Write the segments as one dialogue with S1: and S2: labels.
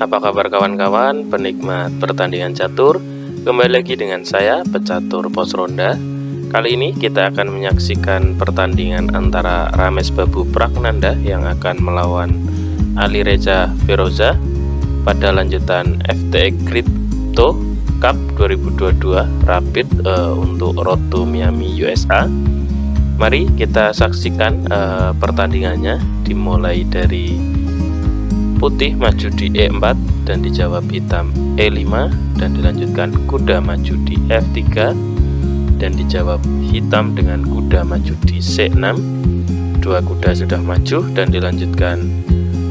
S1: Apa kabar kawan-kawan penikmat pertandingan catur? Kembali lagi dengan saya, pecatur pos ronda. Kali ini kita akan menyaksikan pertandingan antara Rames Babu Pragnanda yang akan melawan Ali Reza Feroza pada lanjutan FTX Crypto Cup 2022 Rapid untuk Road to Miami USA. Mari kita saksikan pertandingannya, dimulai dari putih maju di E4 dan dijawab hitam E5, dan dilanjutkan kuda maju di F3 dan dijawab hitam dengan kuda maju di C6. Dua kuda sudah maju dan dilanjutkan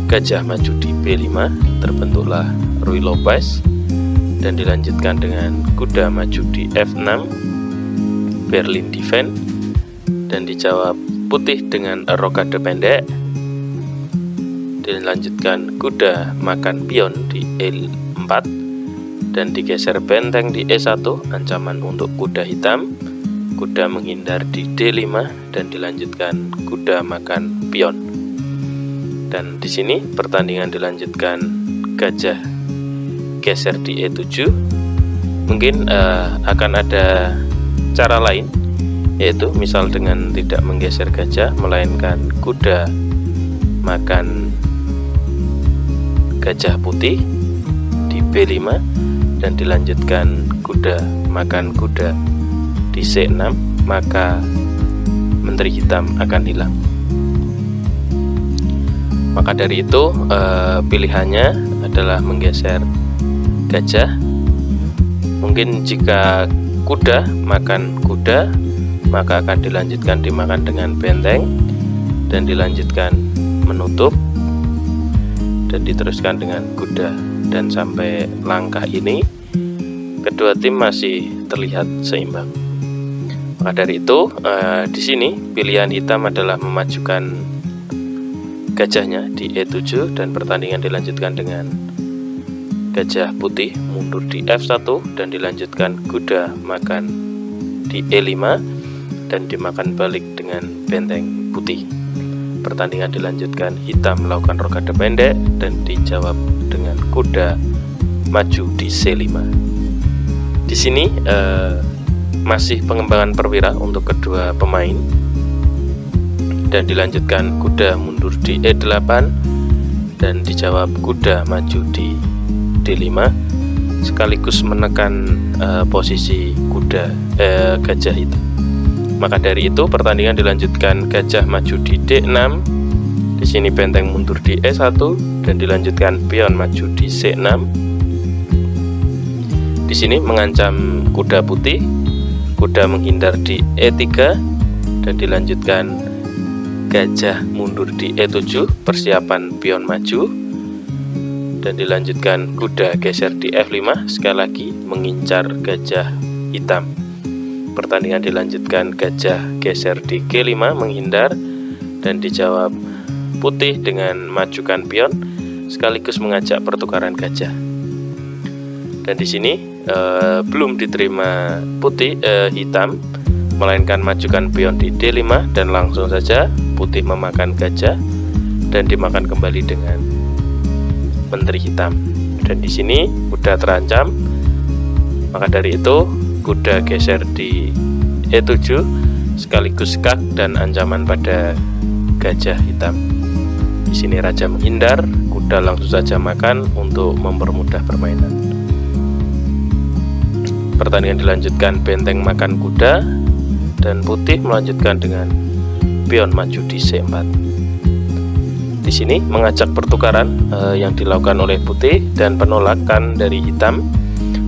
S1: gajah maju di B5, terbentuklah Ruy Lopez, dan dilanjutkan dengan kuda maju di F6, Berlin Defense, dan dijawab putih dengan rokade pendek. Dilanjutkan kuda makan pion di E4 dan digeser benteng di E1, ancaman untuk kuda hitam. Kuda menghindar di D5 dan dilanjutkan kuda makan pion. Dan di sini pertandingan dilanjutkan gajah geser di E7. Mungkin akan ada cara lain, yaitu misal dengan tidak menggeser gajah, melainkan kuda makan gajah putih di B5 dan dilanjutkan kuda makan kuda di C6, maka menteri hitam akan hilang. Maka dari itu pilihannya adalah menggeser gajah. Mungkin jika kuda makan kuda, maka akan dilanjutkan dimakan dengan benteng dan dilanjutkan menutup dan diteruskan dengan kuda, dan sampai langkah ini kedua tim masih terlihat seimbang. Maka dari itu di sini pilihan hitam adalah memajukan gajahnya di E7 dan pertandingan dilanjutkan dengan gajah putih mundur di F1 dan dilanjutkan kuda makan di E5 dan dimakan balik dengan benteng putih. Pertandingan dilanjutkan hitam melakukan rokade pendek dan dijawab dengan kuda maju di C5. Di sini masih pengembangan perwira untuk kedua pemain dan dilanjutkan kuda mundur di E8 dan dijawab kuda maju di D5 sekaligus menekan posisi kuda gajah itu. Maka dari itu pertandingan dilanjutkan gajah maju di D6. Di sini benteng mundur di E1 dan dilanjutkan pion maju di C6. Di sini mengancam kuda putih, kuda menghindar di E3 dan dilanjutkan gajah mundur di E7, persiapan pion maju, dan dilanjutkan kuda geser di F5, sekali lagi mengincar gajah hitam. Pertandingan dilanjutkan gajah geser di G5 menghindar dan dijawab putih dengan majukan pion sekaligus mengajak pertukaran gajah. Dan di sini belum diterima putih hitam, melainkan majukan pion di D5 dan langsung saja putih memakan gajah dan dimakan kembali dengan menteri hitam. Dan di sini kuda terancam, maka dari itu kuda geser di E7 sekaligus kak dan ancaman pada gajah hitam. Di sini raja menghindar, kuda langsung saja makan untuk mempermudah permainan. Pertandingan dilanjutkan benteng makan kuda dan putih melanjutkan dengan pion maju di C4. Di sini mengajak pertukaran yang dilakukan oleh putih dan penolakan dari hitam,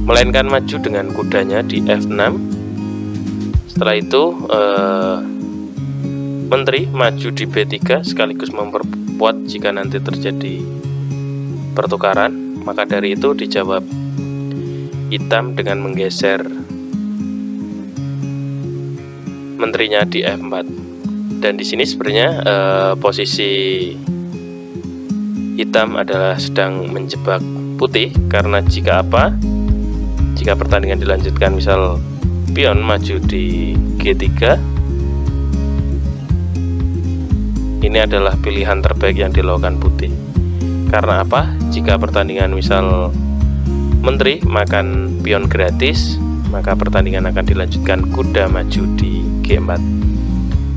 S1: melainkan maju dengan kudanya di F6. Setelah itu menteri maju di B3 sekaligus memperkuat jika nanti terjadi pertukaran. Maka dari itu dijawab hitam dengan menggeser menterinya di F4. Dan di sini sebenarnya posisi hitam adalah sedang menjebak putih, karena jika pertandingan dilanjutkan misal pion maju di G3, ini adalah pilihan terbaik yang dilakukan putih. Karena apa? Jika pertandingan misal menteri makan pion gratis, maka pertandingan akan dilanjutkan kuda maju di G4.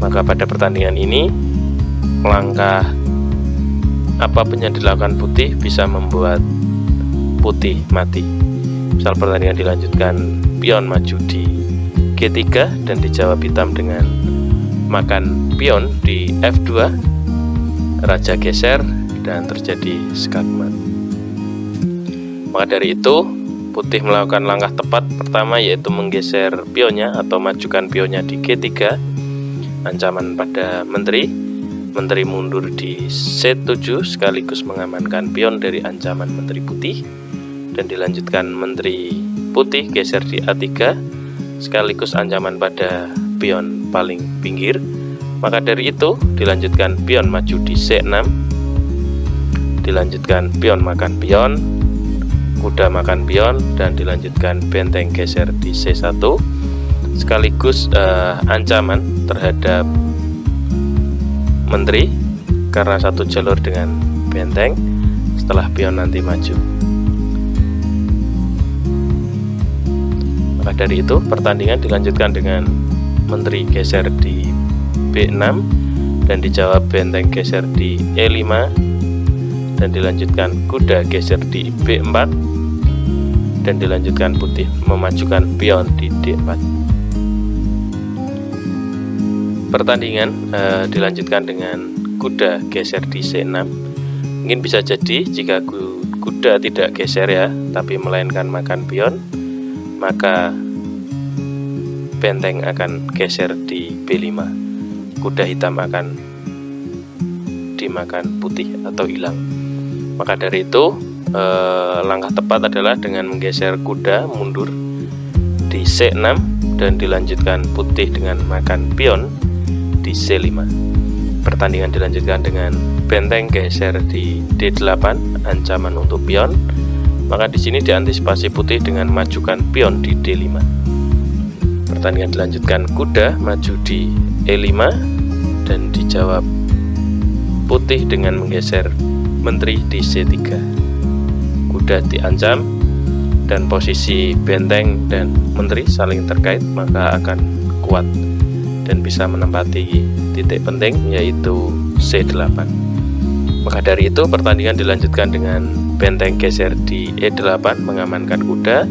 S1: Maka pada pertandingan ini, langkah apapun yang dilakukan putih bisa membuat putih mati. Misal pertandingan dilanjutkan pion maju di G3 dan dijawab hitam dengan makan pion di F2, raja geser dan terjadi skakmat. Maka dari itu, putih melakukan langkah tepat pertama, yaitu menggeser pionnya atau majukan pionnya di G3, ancaman pada menteri. Menteri mundur di C7 sekaligus mengamankan pion dari ancaman menteri putih, dan dilanjutkan menteri putih geser di A3 sekaligus ancaman pada pion paling pinggir. Maka dari itu dilanjutkan pion maju di C6, dilanjutkan pion makan pion, kuda makan pion, dan dilanjutkan benteng geser di C1 sekaligus ancaman terhadap menteri karena satu jalur dengan benteng setelah pion nanti maju. Maka dari itu pertandingan dilanjutkan dengan menteri geser di B6 dan dijawab benteng geser di E5, dan dilanjutkan kuda geser di B4, dan dilanjutkan putih memajukan pion di D4. Pertandingan dilanjutkan dengan kuda geser di C6. Mungkin bisa jadi jika kuda tidak geser ya, tapi melainkan makan pion, maka benteng akan geser di B5. Kuda hitam akan dimakan putih atau hilang. Maka dari itu langkah tepat adalah dengan menggeser kuda mundur di C6 dan dilanjutkan putih dengan makan pion di C5. Pertandingan dilanjutkan dengan benteng geser di D8, ancaman untuk pion. Maka di sini diantisipasi putih dengan majukan pion di D5. Pertandingan dilanjutkan kuda maju di E5 dan dijawab putih dengan menggeser menteri di C3. Kuda diancam dan posisi benteng dan menteri saling terkait, maka akan kuat dan bisa menempati titik penting yaitu C8. Maka dari itu pertandingan dilanjutkan dengan benteng geser di E8 mengamankan kuda,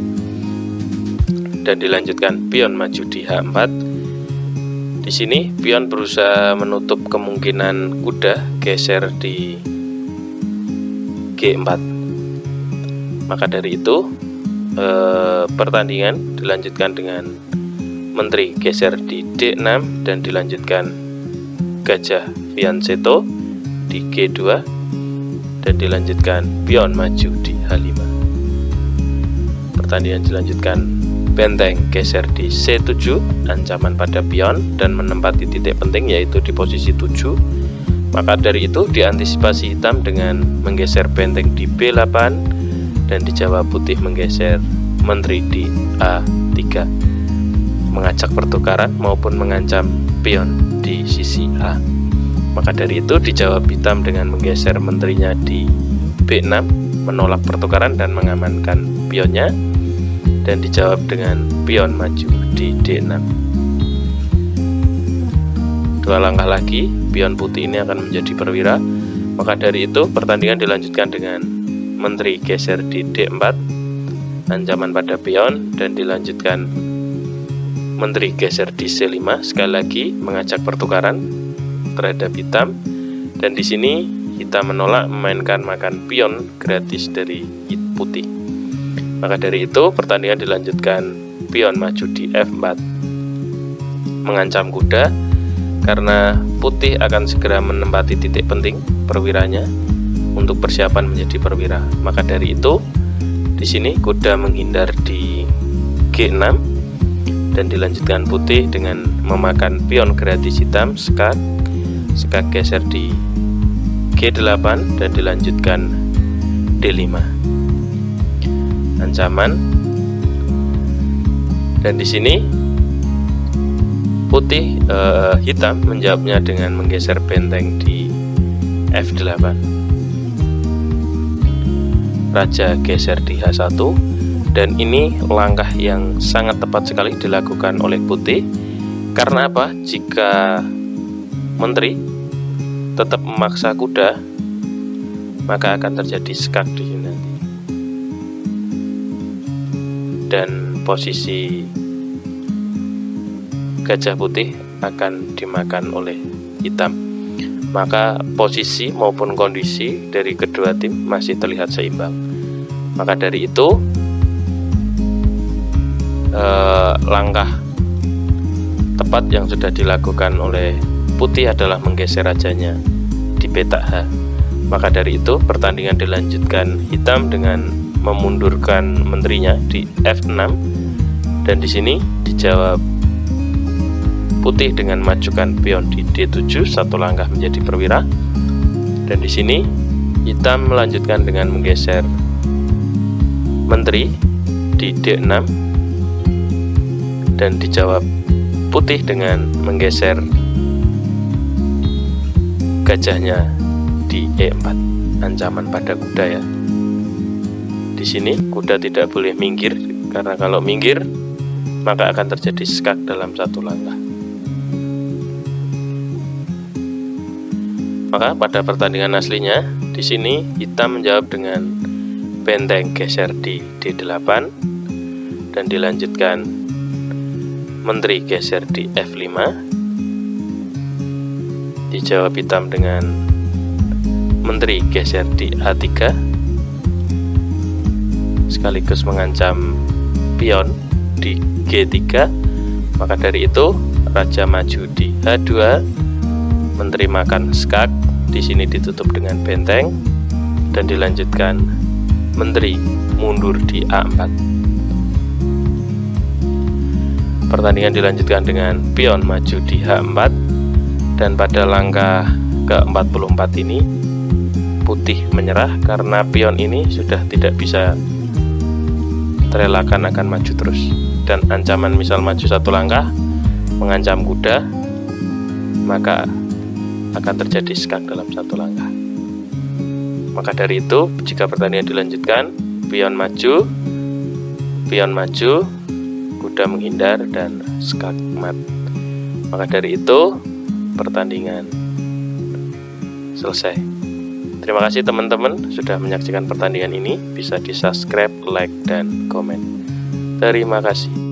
S1: dan dilanjutkan pion maju di H4. Di sini pion berusaha menutup kemungkinan kuda geser di G4. Maka dari itu pertandingan dilanjutkan dengan menteri geser di D6 dan dilanjutkan gajah fianchetto di G2 dan dilanjutkan pion maju di H5. Pertandingan dilanjutkan benteng geser di C7, ancaman pada pion dan menempati titik penting yaitu di posisi 7. Maka dari itu diantisipasi hitam dengan menggeser benteng di B8 dan dijawab putih menggeser menteri di A3, mengajak pertukaran maupun mengancam pion di sisi A. Maka dari itu dijawab hitam dengan menggeser menterinya di B6, menolak pertukaran dan mengamankan pionnya, dan dijawab dengan pion maju di D6. Dua langkah lagi pion putih ini akan menjadi perwira. Maka dari itu pertandingan dilanjutkan dengan menteri geser di D4, ancaman pada pion, dan dilanjutkan menteri geser di C5, sekali lagi mengajak pertukaran terhadap hitam, dan di sini hitam menolak memainkan makan pion gratis dari putih. Maka dari itu pertandingan dilanjutkan pion maju di F4 mengancam kuda karena putih akan segera menempati titik penting perwiranya untuk persiapan menjadi perwira. Maka dari itu di sini kuda menghindar di G6 dan dilanjutkan putih dengan memakan pion gratis hitam skak geser di G8 dan dilanjutkan D5, ancaman. Dan di sini putih hitam menjawabnya dengan menggeser benteng di F8. raja geser di H1, dan ini langkah yang sangat tepat sekali dilakukan oleh putih. Karena apa? Jika menteri tetap memaksa kuda, maka akan terjadi skak di sini nanti. Dan posisi gajah putih akan dimakan oleh hitam. Maka posisi maupun kondisi dari kedua tim masih terlihat seimbang. Maka dari itu langkah tepat yang sudah dilakukan oleh putih adalah menggeser rajanya di petak H. Maka dari itu pertandingan dilanjutkan hitam dengan memundurkan menterinya di F6, dan di sini dijawab putih dengan majukan pion di D7 satu langkah menjadi perwira, dan di sini hitam melanjutkan dengan menggeser menteri di D6 dan dijawab putih dengan menggeser gajahnya di E4, ancaman pada kuda ya. Di sini kuda tidak boleh minggir, karena kalau minggir maka akan terjadi skak dalam satu langkah. Maka pada pertandingan aslinya di sini hitam menjawab dengan benteng geser di D8 dan dilanjutkan menteri geser di F5. Dijawab hitam dengan menteri geser di A3 sekaligus mengancam pion di G3. Maka dari itu raja maju di H2, menteri makan skak, di sini ditutup dengan benteng dan dilanjutkan menteri mundur di A4. Pertandingan dilanjutkan dengan pion maju di H4, dan pada langkah ke-44 ini putih menyerah karena pion ini sudah tidak bisa terelakkan, akan maju terus, dan ancaman misal maju satu langkah mengancam kuda, maka akan terjadi skak dalam satu langkah. Maka dari itu jika pertandingan dilanjutkan pion maju, kuda menghindar dan skak mat. Maka dari itu pertandingan selesai. Terima kasih teman-teman sudah menyaksikan pertandingan ini. Bisa di subscribe, like, dan komen. Terima kasih.